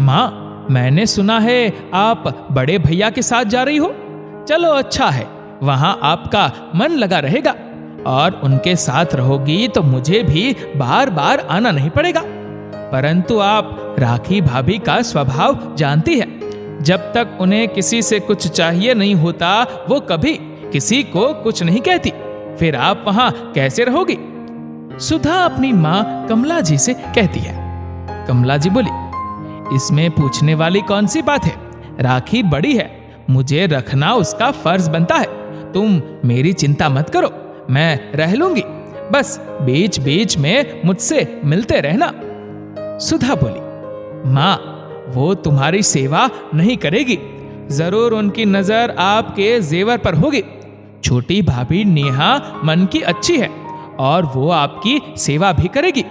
माँ, मैंने सुना है आप बड़े भैया के साथ जा रही हो। चलो अच्छा है, वहां आपका मन लगा रहेगा और उनके साथ रहोगी तो मुझे भी बार बार आना नहीं पड़ेगा। परंतु आप राखी भाभी का स्वभाव जानती है, जब तक उन्हें किसी से कुछ चाहिए नहीं होता वो कभी किसी को कुछ नहीं कहती। फिर आप वहां कैसे रहोगी? सुधा अपनी माँ कमला जी से कहती है। कमला जी बोली, इसमें पूछने वाली कौन सी बात है? राखी बड़ी है, मुझे रखना उसका फर्ज बनता है। तुम मेरी चिंता मत करो, मैं रह लूंगी, बस बीच बीच में मुझसे मिलते रहना। सुधा बोली, माँ, वो तुम्हारी सेवा नहीं करेगी, जरूर उनकी नजर आपके जेवर पर होगी। छोटी भाभी नेहा मन की अच्छी है और वो आपकी सेवा भी करेगी,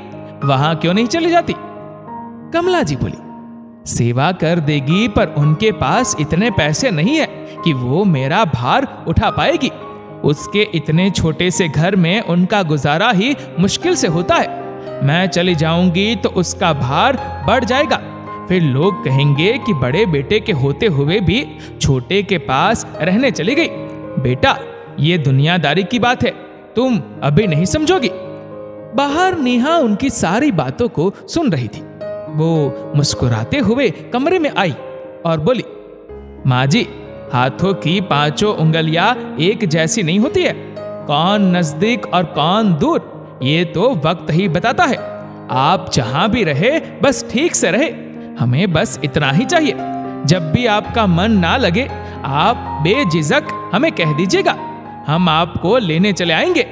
वहां क्यों नहीं चली जाती? कमला जी बोली, सेवा कर देगी पर उनके पास इतने पैसे नहीं है कि वो मेरा भार उठा पाएगी। उसके इतने छोटे से घर में उनका गुजारा ही मुश्किल से होता है। मैं चली जाऊंगी तो उसका भार बढ़ जाएगा। फिर लोग कहेंगे कि बड़े बेटे के होते हुए भी छोटे के पास रहने चली गई। बेटा, ये दुनियादारी की बात है, तुम अभी नहीं समझोगी। बाहर नेहा उनकी सारी बातों को सुन रही थी। वो मुस्कुराते हुए कमरे में आई और बोली, माँ जी, हाथों की पांचों उंगलियां एक जैसी नहीं होती है। कौन नजदीक और कौन दूर, ये तो वक्त ही बताता है। आप जहां भी रहे बस ठीक से रहे, हमें बस इतना ही चाहिए। जब भी आपका मन ना लगे आप बेझिझक हमें कह दीजिएगा, हम आपको लेने चले आएंगे।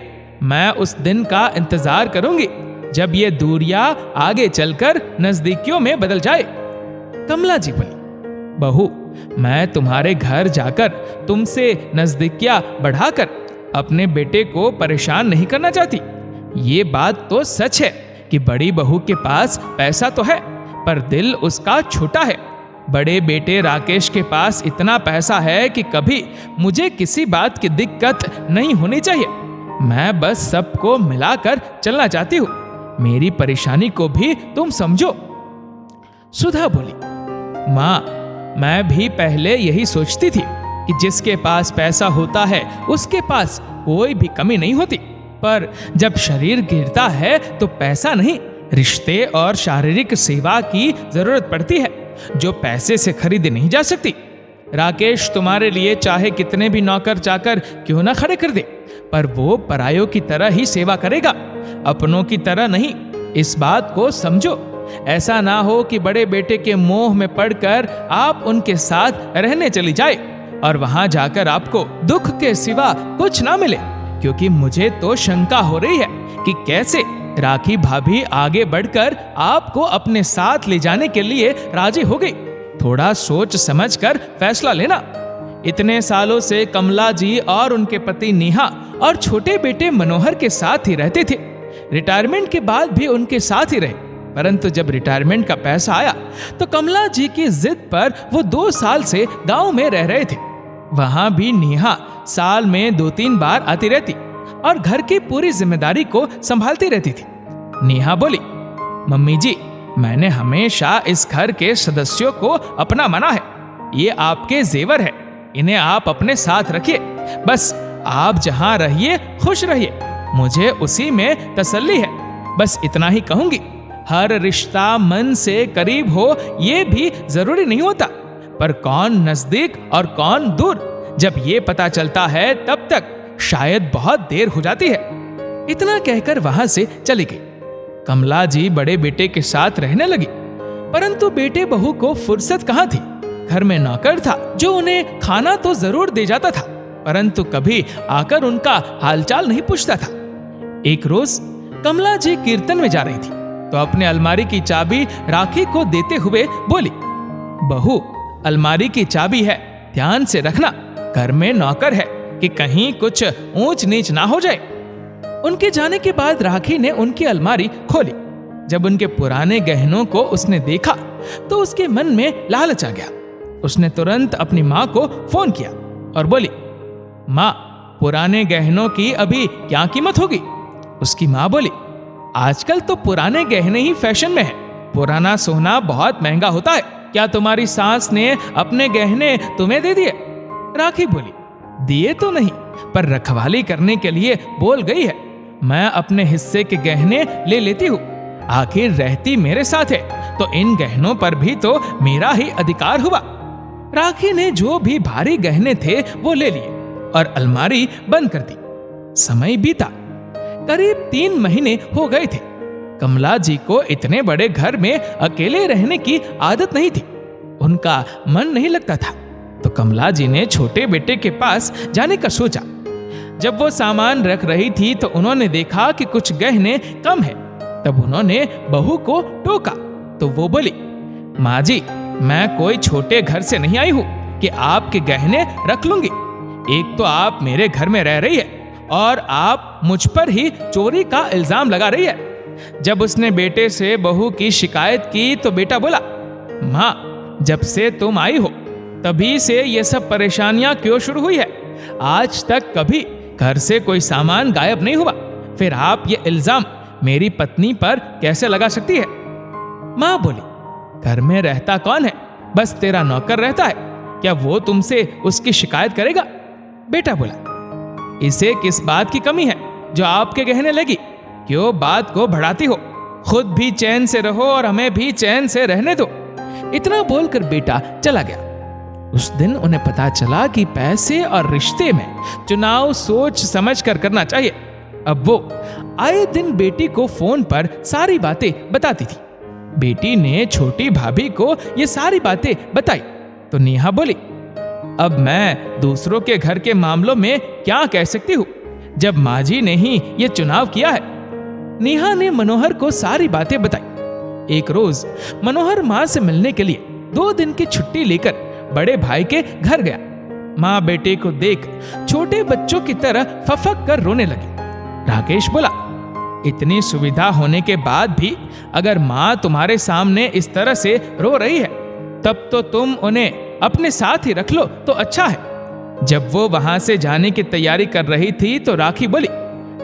मैं उस दिन का इंतजार करूंगी जब ये दूरियां आगे चलकर नजदीकियों में बदल जाए। कमला जी बोली, बहू, मैं तुम्हारे घर जाकर तुमसे नजदीकियां बढ़ाकर अपने बेटे को परेशान नहीं करना चाहती। ये बात तो सच है कि बड़ी बहू के पास पैसा तो है पर दिल उसका छोटा है। बड़े बेटे राकेश के पास इतना पैसा है कि कभी मुझे किसी बात की दिक्कत नहीं होनी चाहिए। मैं बस सबको मिलाकर चलना चाहती हूँ, मेरी परेशानी को भी तुम समझो। सुधा बोली, माँ, मैं भी पहले यही सोचती थी कि जिसके पास पैसा होता है उसके पास कोई भी कमी नहीं होती, पर जब शरीर गिरता है तो पैसा नहीं, रिश्ते और शारीरिक सेवा की जरूरत पड़ती है जो पैसे से खरीदी नहीं जा सकती। राकेश तुम्हारे लिए चाहे कितने भी नौकर चाकर क्यों ना खड़े कर दे, पर वो परायों की तरह ही सेवा करेगा, अपनों की तरह नहीं। इस बात को समझो। ऐसा ना हो कि बड़े बेटे के मोह में पड़कर आप उनके साथ रहने चली जाए और वहां जाकर आपको दुख के सिवा कुछ ना मिले, क्योंकि मुझे तो शंका हो रही है कि कैसे राखी भाभी आगे बढ़कर आपको अपने साथ ले जाने के लिए राजी हो गई। थोड़ा सोच समझकर फैसला लेना। इतने सालों से कमला जी और उनके पति नेहा और छोटे बेटे मनोहर के साथ ही रहते थे। रिटायरमेंट के बाद भी उनके साथ ही रहे, परंतु जब रिटायरमेंट का पैसा आया तो कमला जी की जिद पर वो 2 साल से गांव में रह रहे थे। वहां भी नेहा साल में 2-3 बार आती रहती और घर की पूरी जिम्मेदारी को संभालती रहती थी। नेहा बोली, मम्मी जी, मैंने हमेशा इस घर के सदस्यों को अपना माना है। ये आपके जेवर है, इन्हें आप अपने साथ रखिए। बस आप जहां रहिए खुश रहिए, मुझे उसी में तसल्ली है। बस इतना ही कहूंगी। हर रिश्ता मन से करीब हो ये भी जरूरी नहीं होता, पर कौन नजदीक और कौन दूर जब ये पता चलता है तब तक शायद बहुत देर हो जाती है। इतना कहकर वहां से चली गई। कमला जी बड़े बेटे के साथ रहने लगी, परंतु बेटे बहू को फुर्सत कहां थी। घर में नौकर था जो उन्हें खाना तो जरूर दे जाता था, परंतु कभी आकर उनका हालचाल नहीं पूछता था। एक रोज कमला जी कीर्तन में जा रही थी तो अपने अलमारी की चाबी राखी को देते हुए बोली, बहू, अलमारी की चाबी है, ध्यान से रखना। घर में नौकर है कि कहीं कुछ ऊंच नीच ना हो जाए। उनके जाने के बाद राखी ने उनकी अलमारी खोली। जब उनके पुराने गहनों को उसने देखा तो उसके मन में लालच आ गया। उसने तुरंत अपनी माँ को फोन किया और बोली, माँ, पुराने गहनों की अभी क्या कीमत होगी? उसकी माँ बोली, आजकल तो पुराने गहने ही फैशन में है, पुराना सोना बहुत महंगा होता है, क्या तुम्हारी सास ने अपने गहने तुम्हें दे दिए? राखी बोली, दिए तो नहीं, पर रखवाली करने के लिए बोल गई है। मैं अपने हिस्से के गहने ले लेती हूँ, आखिर रहती मेरे साथ है तो इन गहनों पर भी तो मेरा ही अधिकार हुआ। राखी ने जो भी भारी गहने थे वो ले लिए और अलमारी बंद कर दी। समय बीता, करीब 3 महीने हो गए थे। कमला जी को इतने बड़े घर में अकेले रहने की आदत नहीं थी, उनका मन नहीं लगता था। तो कमला जी ने छोटे बेटे के पास जाने का सोचा। जब वो सामान रख रही थी तो उन्होंने देखा कि कुछ गहने कम है। तब उन्होंने बहू को टोका तो वो बोली, माँ जी, मैं कोई छोटे घर से नहीं आई हूँ कि आपके गहने रख लूंगी। एक तो आप मेरे घर में रह रही है और आप मुझ पर ही चोरी का इल्जाम लगा रही है। जब उसने बेटे से बहू की शिकायत की तो बेटा बोला, माँ, जब से तुम आई हो तभी से ये सब परेशानियां क्यों शुरू हुई है? आज तक कभी घर से कोई सामान गायब नहीं हुआ, फिर आप ये इल्जाम मेरी पत्नी पर कैसे लगा सकती है? माँ बोली, घर में रहता कौन है? बस तेरा नौकर रहता है, क्या वो तुमसे उसकी शिकायत करेगा? बेटा बोला, इसे किस बात की कमी है जो आपके गहने लगी? क्यों बात को बढ़ाती हो? खुद भी चैन से रहो और हमें भी चैन से रहने दो। इतना बोलकर बेटा चला गया। उस दिन उन्हें पता चला कि पैसे और रिश्ते में चुनाव सोच समझ कर करना चाहिए। अब वो आए दिन बेटी को फोन पर सारी बातें बताती थी। बेटी ने छोटी भाभी को ये सारी बातें बताई तो नेहा बोली, अब मैं दूसरों के घर के मामलों में क्या कह सकती हूँ जब माँ जी ने ही ये चुनाव किया है। नेहा ने मनोहर को सारी बातें बताई। एक रोज मनोहर माँ से मिलने के लिए 2 दिन की छुट्टी लेकर बड़े भाई के घर गया। माँ बेटे को देख छोटे बच्चों की तरह फफक कर रोने लगी। राकेश बोला, इतनी सुविधा होने के बाद भी अगर माँ तुम्हारे सामने इस तरह से रो रही है तब तो तुम उन्हें अपने साथ ही रख लो तो अच्छा है। जब वो वहां से जाने की तैयारी कर रही थी तो राखी बोली,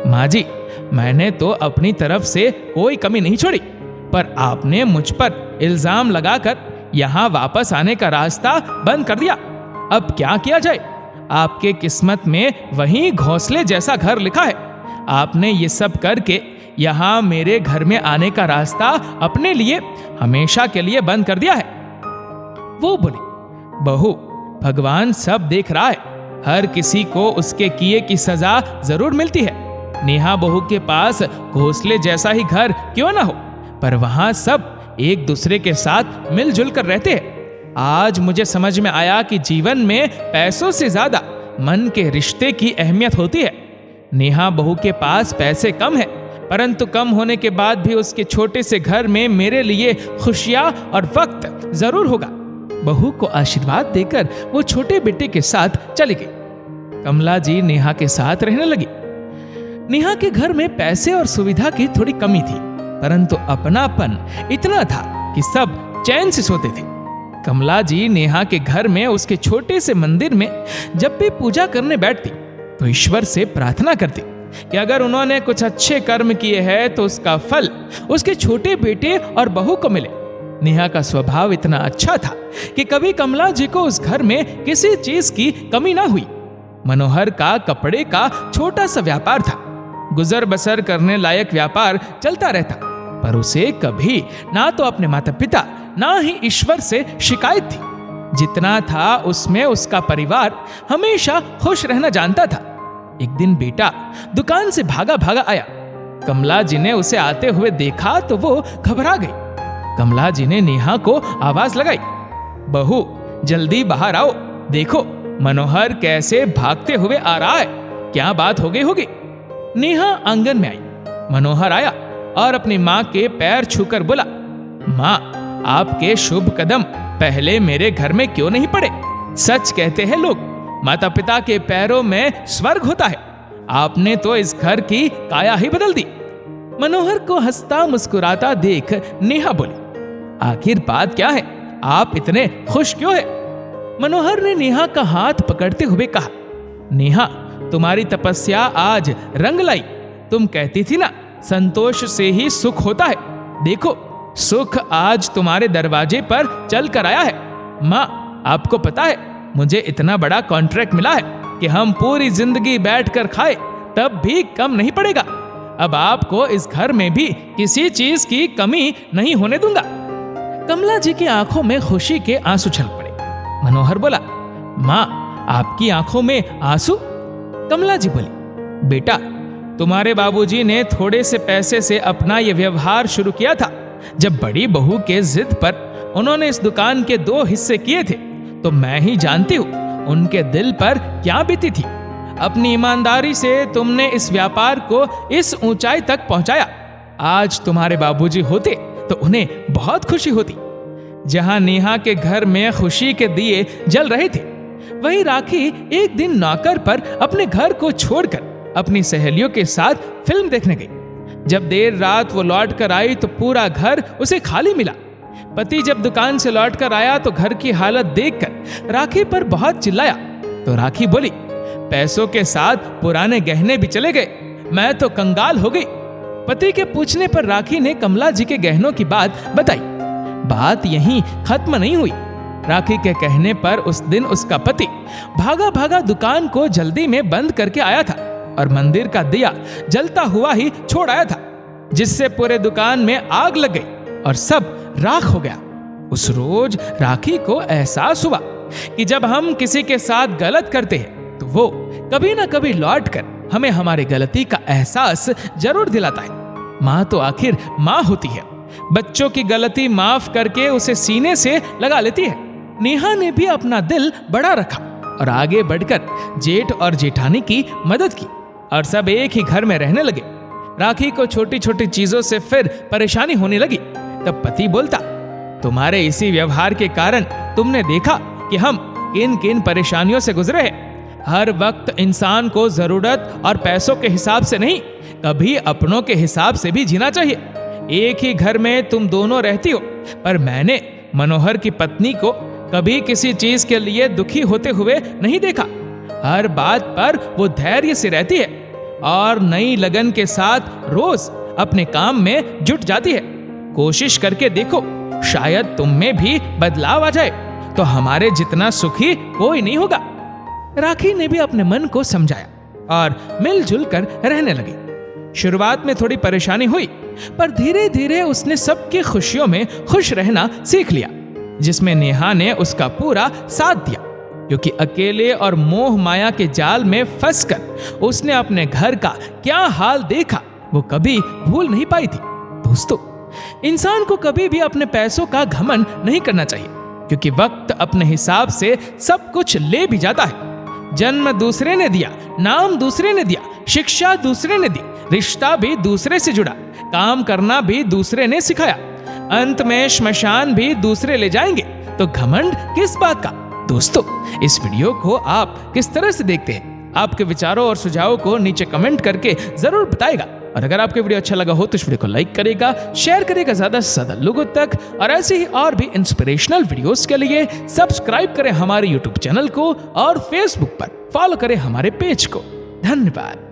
माँ जी, मैंने तो अपनी तरफ से कोई कमी नहीं छोड़ी, पर आपने मुझ पर इल्जाम लगाकर यहाँ वापस आने का रास्ता बंद कर दिया। अब क्या किया जाए? आपके किस्मत में वही घोंसले जैसा घर लिखा है। आपने ये सब करके यहाँ मेरे घर में आने का रास्ता अपने लिए हमेशा के लिए बंद कर दिया है। वो बोली, बहू, भगवान सब देख रहा है, हर किसी को उसके किए की सजा जरूर मिलती है। नेहा बहू के पास घोंसले जैसा ही घर क्यों ना हो, पर वहां सब एक दूसरे के साथ मिलजुल कर रहते हैं। आज मुझे समझ में आया कि जीवन में पैसों से ज्यादा मन के रिश्ते की अहमियत होती है। नेहा बहू के पास पैसे कम है, परंतु कम होने के बाद भी उसके छोटे से घर में मेरे लिए खुशियां और वक्त जरूर होगा। बहू को आशीर्वाद देकर वो छोटे बेटे के साथ चली गई। कमला जी नेहा के साथ रहने लगी। नेहा के घर में पैसे और सुविधा की थोड़ी कमी थी, परंतु अपनापन इतना था कि सब चैन से सोते थे। कमला जी नेहा के घर में उसके छोटे से मंदिर में जब भी पूजा करने बैठती तो ईश्वर से प्रार्थना करती कि अगर उन्होंने कुछ अच्छे कर्म किए हैं तो उसका फल उसके छोटे बेटे और बहू को मिले। नेहा का स्वभाव इतना अच्छा था कि कभी कमला जी को उस घर में किसी चीज की कमी ना हुई। मनोहर का कपड़े का छोटा सा व्यापार था, गुजर बसर करने लायक व्यापार चलता रहता, पर उसे कभी ना तो अपने माता पिता ना ही ईश्वर से शिकायत थी। जितना था उसमें उसका परिवार हमेशा खुश रहना जानता था। एक दिन बेटा दुकान से भागा भागा आया। कमला जी ने उसे आते हुए देखा तो वो घबरा गई। कमला जी ने नेहा को आवाज लगाई, बहू, जल्दी बाहर आओ, देखो मनोहर कैसे भागते हुए आ रहा है, क्या बात हो गई होगी। नेहा आंगन में आई। मनोहर आया और अपनी माँ के पैर छूकर बोला, माँ, आपके शुभ कदम पहले मेरे घर में क्यों नहीं पड़े? सच कहते हैं लोग, माता पिता के पैरों में स्वर्ग होता है। आपने तो इस घर की काया ही बदल दी। मनोहर को हंसता मुस्कुराता देख नेहा बोली, आखिर बात क्या है? आप इतने खुश क्यों हैं? मनोहर ने नेहा का हाथ पकड़ते हुए कहा, नेहा, तुम्हारी तपस्या आज रंग लाई। तुम कहती थी ना, संतोष से ही सुख होता है। देखो, सुख आज तुम्हारे दरवाजे पर चल कर आया है। माँ, आपको पता है मुझे इतना बड़ा कॉन्ट्रैक्ट मिला है कि हम पूरी जिंदगी बैठकर खाए तब भी कम नहीं पड़ेगा। अब आपको इस घर में भी किसी चीज की कमी नहीं होने दूंगा। कमला जी की आंखों में खुशी के आंसू छलक पड़े। मनोहर बोला, माँ, आपकी आंखों में आंसू? कमला जी बोली, बेटा, तुम्हारे बाबूजी ने थोड़े से पैसे से अपना यह व्यवहार शुरू किया था। जब बड़ी बहू के जिद पर उन्होंने इस दुकान के 2 हिस्से किए थे, तो मैं ही जानती हूँ उनके दिल पर क्या बीती थी। अपनी ईमानदारी से तुमने इस व्यापार को इस ऊंचाई तक पहुंचाया। आज तुम्हारे बाबूजी होते तो उन्हें बहुत खुशी होती। जहां नेहा के घर में खुशी के दिए जल रहे थे, वहीं राखी एक दिन नौकर पर अपने घर को छोड़कर अपनी सहेलियों के साथ फिल्म देखने गई। जब देर रात वो लौट कर आई तो पूरा घर उसे खाली मिला। पति जब दुकान से लौट कर आया तो घर की हालत देखकर राखी पर बहुत चिल्लाया। तो राखी बोली, पैसों के साथ पुराने गहने भी चले गए, मैं तो कंगाल हो गई। पति के पूछने पर राखी ने कमला जी के गहनों की बात बताई। बात यहीं खत्म नहीं हुई। राखी के कहने पर उस दिन उसका पति भागा भागा दुकान को जल्दी में बंद करके आया था और मंदिर का दिया जलता हुआ ही छोड़ आया था, जिससे पूरे दुकान में आग लग गई और सब राख हो गया। उस रोज राखी को एहसास हुआ कि जब हम किसी के साथ गलत करते हैं तो वो कभी ना कभी लौट कर हमें हमारी गलती का एहसास जरूर दिलाता है। माँ तो आखिर माँ होती है, बच्चों की गलती माफ करके उसे सीने से लगा लेती है। नेहा ने भी अपना दिल बड़ा रखा और आगे बढ़कर जेठ और जेठानी की मदद की और सब एक ही घर में रहने लगे। राखी को छोटी छोटी चीजों से फिर परेशानी होने लगी। तब पति बोलता, तुम्हारे इसी व्यवहार के कारण तुमने देखा कि हम किन किन परेशानियों से गुजरे हैं। हर वक्त इंसान को जरूरत और पैसों के हिसाब से नहीं, कभी अपनों के हिसाब से भी जीना चाहिए। एक ही घर में तुम दोनों रहती हो, पर मैंने मनोहर की पत्नी को कभी किसी चीज के लिए दुखी होते हुए नहीं देखा। हर बात पर वो धैर्य से रहती है और नई लगन के साथ रोज अपने काम में जुट जाती है। कोशिश करके देखो, शायद तुम में भी बदलाव आ जाए, तो हमारे जितना सुखी कोई नहीं होगा। राखी ने भी अपने मन को समझाया और मिलजुल कर रहने लगी। शुरुआत में थोड़ी परेशानी हुई, पर धीरे धीरे उसने सबकी खुशियों में खुश रहना सीख लिया, जिसमें नेहा ने उसका पूरा साथ दिया, क्योंकि अकेले और मोह माया के जाल में फंसकर उसने अपने घर का क्या हाल देखा वो कभी भूल नहीं पाई थी। दोस्तों, इंसान को कभी भी अपने पैसों का घमंड नहीं करना चाहिए, क्योंकि वक्त अपने हिसाब से सब कुछ ले भी जाता है। जन्म दूसरे ने दिया, नाम दूसरे ने दिया, शिक्षा दूसरे ने दी, रिश्ता भी दूसरे से जुड़ा, काम करना भी दूसरे ने सिखाया, अंत में श्मशान भी दूसरे ले जाएंगे, तो घमंड किस बात का। दोस्तों, इस वीडियो को आप किस तरह से देखते हैं? आपके विचारों और सुझावों को नीचे कमेंट करके जरूर बताएगा। और अगर आपको वीडियो अच्छा लगा हो तो इस वीडियो को लाइक करेगा, शेयर करेगा ज्यादा से ज्यादा लोगों तक, और ऐसे ही और भी इंस्पिरेशनल वीडियोस के लिए सब्सक्राइब करें हमारे यूट्यूब चैनल को और फेसबुक पर फॉलो करें हमारे पेज को। धन्यवाद।